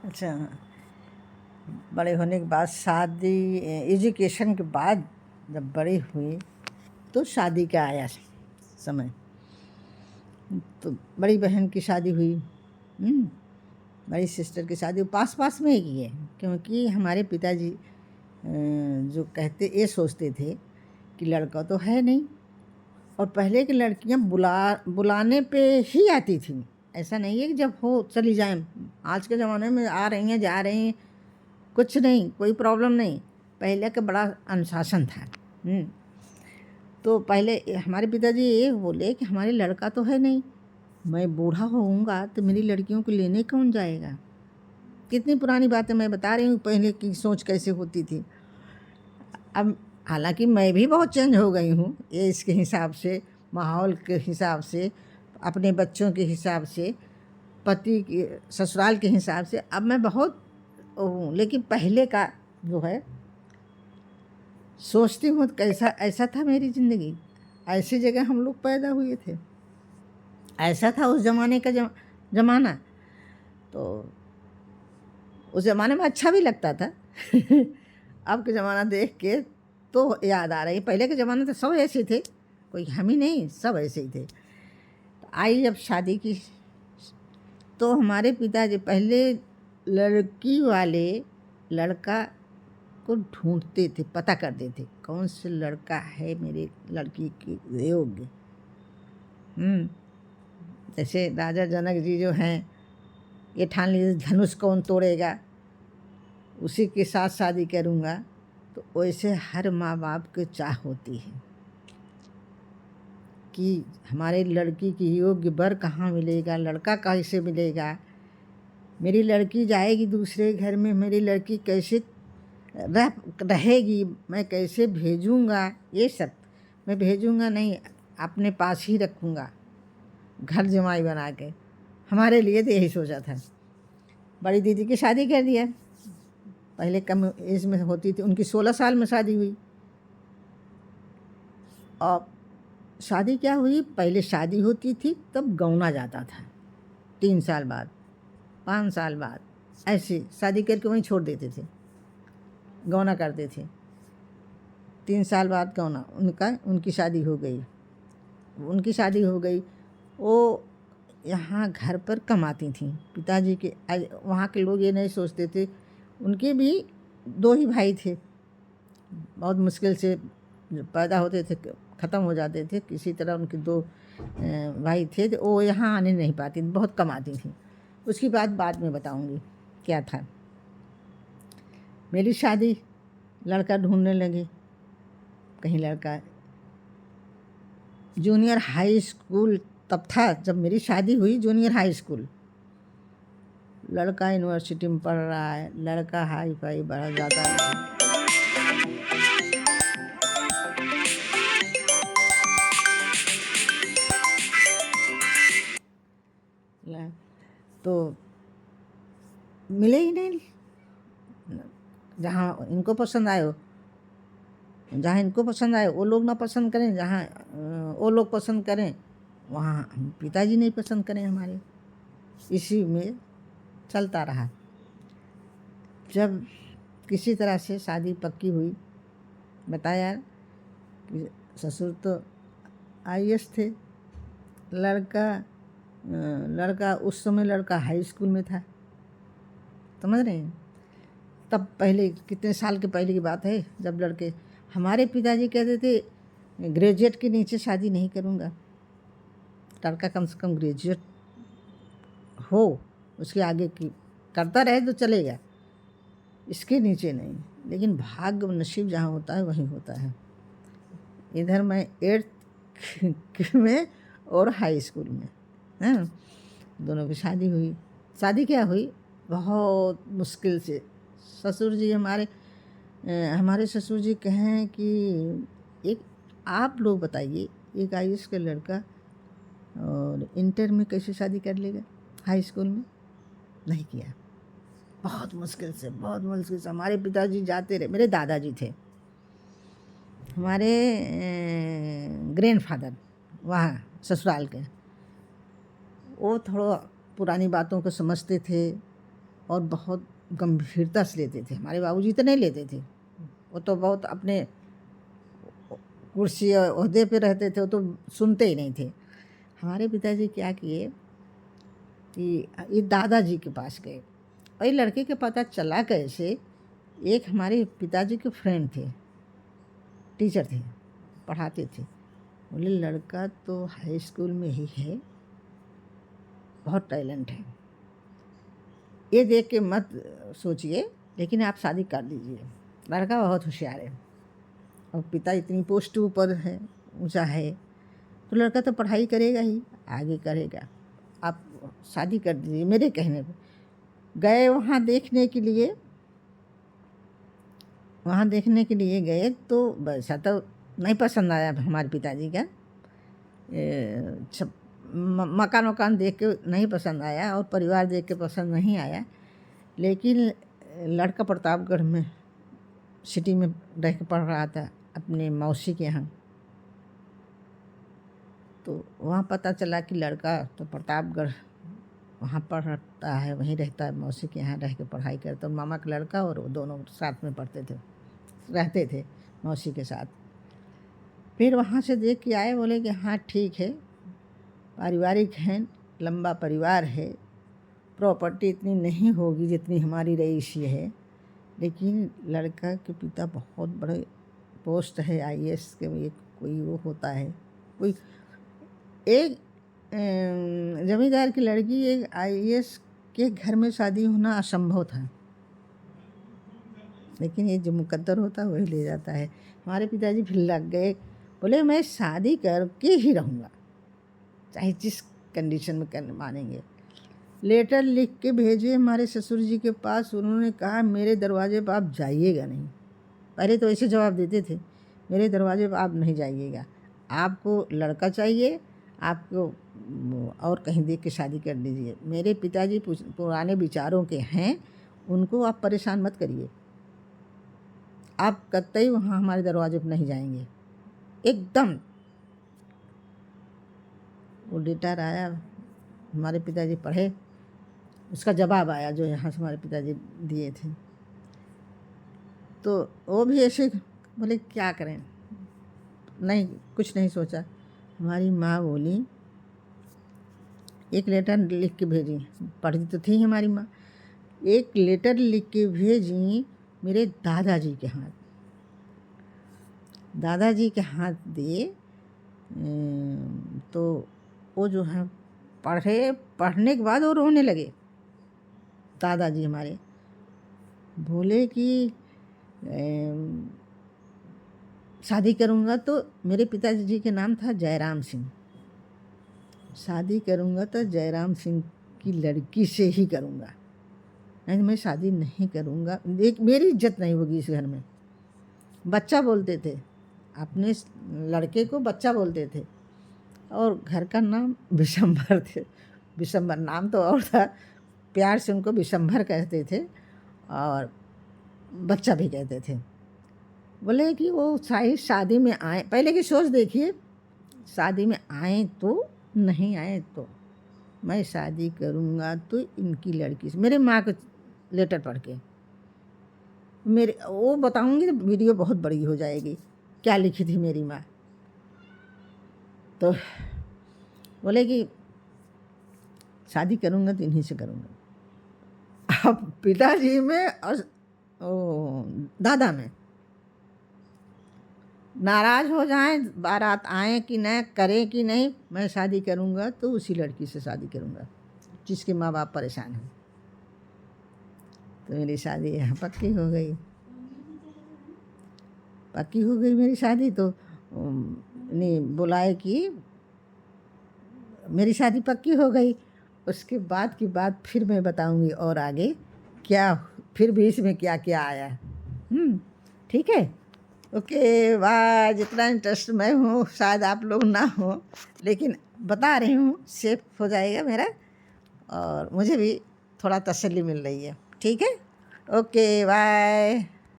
अच्छा, बड़े होने के बाद शादी, एजुकेशन के बाद जब बड़ी हुई तो शादी का आया समय। तो बड़ी बहन की शादी हुई, बड़ी सिस्टर की शादी पास पास में ही की है, क्योंकि हमारे पिताजी जो ये सोचते थे कि लड़का तो है नहीं, और पहले की लड़कियां बुलाने पे ही आती थी। ऐसा नहीं है कि जब हो चली जाएं। आज के ज़माने में आ रही हैं जा रही हैं, कुछ नहीं, कोई प्रॉब्लम नहीं। पहले का बड़ा अनुशासन था। तो पहले हमारे पिताजी ये बोले कि हमारे लड़का तो है नहीं, मैं बूढ़ा होऊंगा तो मेरी लड़कियों को लेने कौन जाएगा। कितनी पुरानी बातें मैं बता रही हूँ, पहले की सोच कैसे होती थी। अब हालांकि मैं भी बहुत चेंज हो गई हूँ, ये इसके हिसाब से, माहौल के हिसाब से, अपने बच्चों के हिसाब से, पति के ससुराल के हिसाब से अब मैं बहुत हूँ। लेकिन पहले का जो है सोचती हूँ कैसा ऐसा था मेरी ज़िंदगी, ऐसी जगह हम लोग पैदा हुए थे, ऐसा था उस ज़माने का ज़माना। तो उस ज़माने में अच्छा भी लगता था। अब का ज़माना देख के तो याद आ रही, पहले के ज़माने तो सब ऐसे थे, कोई हम ही नहीं, सब ऐसे ही थे। तो आई जब शादी की, तो हमारे पिताजी पहले लड़की वाले लड़का को ढूंढते थे, पता करते थे कौन से लड़का है मेरे लड़की के योग्य। जैसे राजा जनक जी जो हैं, ये ठान लीजिए धनुष कौन तोड़ेगा उसी के साथ शादी करूँगा। तो वैसे हर माँ बाप की चाह होती है कि हमारे लड़की की योग्य वर कहाँ मिलेगा, लड़का कैसे मिलेगा, मेरी लड़की जाएगी दूसरे घर में, मेरी लड़की कैसे रहेगी, मैं कैसे भेजूँगा। ये सब मैं भेजूँगा नहीं, अपने पास ही रखूँगा घर जमाई बना के। हमारे लिए तो यही सोचा था। बड़ी दीदी की शादी कर दिया, पहले कम एज में होती थी, उनकी 16 साल में शादी हुई। और शादी क्या हुई, पहले शादी होती थी तब गौना जाता था, 3 साल बाद 5 साल बाद ऐसे शादी करके वहीं छोड़ देते थे, गौना करते थे। 3 साल बाद गौना, उनकी शादी हो गई। उनकी शादी हो गई, वो यहाँ घर पर कमाती थीं। पिताजी के वहाँ के लोग ये नहीं सोचते थे, उनके भी 2 ही भाई थे, बहुत मुश्किल से पैदा होते थे, ख़त्म हो जाते थे, किसी तरह उनके 2 भाई थे, तो वो यहाँ आने नहीं पाती, बहुत कमाती थी। उसकी बात बाद में बताऊंगी क्या था। मेरी शादी, लड़का ढूंढने लगे, कहीं लड़का, जूनियर हाई स्कूल तब था जब मेरी शादी हुई, जूनियर हाई स्कूल। लड़का यूनिवर्सिटी में पढ़ रहा है, लड़का हाई फाई बढ़ जाता है। तो मिले ही नहीं, जहाँ इनको पसंद आए, जहाँ इनको पसंद आए वो लोग ना पसंद करें, जहाँ वो लोग पसंद करें वहाँ पिताजी नहीं पसंद करें हमारे। इसी में चलता रहा। जब किसी तरह से शादी पक्की हुई, बताया कि ससुर तो IAS थे, लड़का उस समय लड़का हाई स्कूल में था, समझ रहे हैं। तब पहले कितने साल के पहले की बात है, जब लड़के, हमारे पिताजी कहते थे ग्रेजुएट के नीचे शादी नहीं करूँगा, लड़का कम से कम ग्रेजुएट हो, उसके आगे की करता रहे तो चलेगा, इसके नीचे नहीं। लेकिन भाग्य नसीब जहाँ होता है वहीं होता है। इधर मैं 8th में और हाई स्कूल में, हाँ, दोनों की शादी हुई। शादी क्या हुई, बहुत मुश्किल से। ससुर जी हमारे ससुर जी कहें कि एक, आप लोग बताइए, एक IAS का लड़का और इंटर में कैसे शादी कर लेगा, हाई स्कूल में नहीं किया। बहुत मुश्किल से, बहुत मुश्किल से हमारे पिताजी जाते रहे। मेरे दादाजी थे, हमारे ग्रैंडफादर वहाँ ससुराल के, वो थोड़ा पुरानी बातों को समझते थे, और बहुत गंभीरता से लेते थे। हमारे बाबूजी तो नहीं लेते थे, वो तो बहुत अपने कुर्सी और ओहदे पे रहते थे, वो तो सुनते ही नहीं थे। हमारे पिताजी क्या किए कि ये दादाजी के पास गए, और ये लड़के के पता चला कैसे, एक हमारे पिताजी के फ्रेंड थे, टीचर थे, पढ़ाते थे। बोले लड़का तो हाई स्कूल में ही है, बहुत टैलेंट है, ये देख के मत सोचिए, लेकिन आप शादी कर दीजिए, लड़का बहुत होशियार है और पिता इतनी पोस्ट ऊपर है, ऊंचा है, तो लड़का तो पढ़ाई करेगा ही, आगे करेगा, आप शादी कर दीजिए मेरे कहने पे। गए वहाँ देखने के लिए, गए तो वैसा तो नहीं पसंद आया हमारे पिताजी का, मकान देख के नहीं पसंद आया और परिवार देख के पसंद नहीं आया। लेकिन लड़का प्रतापगढ़ में सिटी में रह के पढ़ रहा था अपने मौसी के यहाँ, तो वहाँ पता चला कि लड़का तो प्रतापगढ़ वहाँ पढ़ता है, वहीं रहता है, मौसी के यहाँ रह के पढ़ाई करता। तो मामा का लड़का और वो दोनों साथ में पढ़ते थे, रहते थे मौसी के साथ। फिर वहाँ से देख के आए, बोले कि हाँ ठीक है, पारिवारिक हैं, लंबा परिवार है, प्रॉपर्टी इतनी नहीं होगी जितनी हमारी रईसी है, लेकिन लड़का के पिता बहुत बड़े पोस्ट है, आईएएस के एक कोई वो होता है, कोई एक जमींदार की लड़की एक आईएएस के घर में शादी होना असंभव था, लेकिन ये जो मुकद्दर होता है वही ले जाता है। हमारे पिताजी फिर लग गए, बोले मैं शादी करके ही रहूँगा, चाहे जिस कंडीशन में करने मानेंगे। लेटर लिख के भेजे हमारे ससुर जी के पास, उन्होंने कहा मेरे दरवाजे पर आप जाइएगा नहीं। पहले तो ऐसे जवाब देते थे, मेरे दरवाजे पर आप नहीं जाइएगा, आपको लड़का चाहिए, आपको और कहीं देख के शादी कर दीजिए। मेरे पिताजी पुराने विचारों के हैं, उनको आप परेशान मत करिए, आप कतई वहाँ हमारे दरवाजे पर नहीं जाएंगे। एकदम वो लेटर आया, हमारे पिताजी पढ़े, उसका जवाब आया जो यहाँ से हमारे पिताजी दिए थे, तो वो भी ऐसे बोले क्या करें, नहीं कुछ नहीं सोचा। हमारी माँ बोली, एक लेटर लिख के भेजी, पढ़ती तो थी हमारी माँ, एक लेटर लिख के भेजी मेरे दादाजी के हाथ, दादाजी के हाथ दिए। तो वो जो है पढ़ने के बाद वो रोने लगे दादाजी हमारे, बोले कि शादी करूँगा तो, मेरे पिताजी के नाम था जयराम सिंह, शादी करूँगा तो जयराम सिंह की लड़की से ही करूँगा, नहीं मैं शादी नहीं करूँगा, देख मेरी इज्जत नहीं होगी इस घर में। बच्चा बोलते थे, अपने लड़के को बच्चा बोलते थे, और घर का नाम विशंभर थे, विशंभर नाम तो और था, प्यार से उनको विशंभर कहते थे और बच्चा भी कहते थे। बोले कि वो शादी में आए, पहले की सोच देखिए, शादी में आए तो नहीं आए तो, मैं शादी करूँगा तो इनकी लड़की से। मेरे माँ को लेटर पढ़ के मेरे वो बताऊँगी तो वीडियो बहुत बड़ी हो जाएगी, क्या लिखी थी मेरी माँ। तो बोले कि शादी करूँगा तो इन्हीं से करूँगा। अब पिताजी में और दादा में नाराज़ हो जाएं, बारात आए कि न करें कि नहीं, मैं शादी करूँगा तो उसी लड़की से शादी करूँगा जिसके माँ बाप परेशान हैं। तो मेरी शादी यहाँ पक्की हो गई, मेरी शादी। तो नहीं बुलाए कि मेरी शादी पक्की हो गई। उसके बाद की बात फिर मैं बताऊंगी और आगे क्या, फिर भी इसमें क्या क्या आया। ठीक है, ओके बाय। जितना इंटरेस्ट मैं हूँ शायद आप लोग ना हो, लेकिन बता रही हूँ, सेफ हो जाएगा मेरा और मुझे भी थोड़ा तसल्ली मिल रही है। ठीक है, ओके बाय।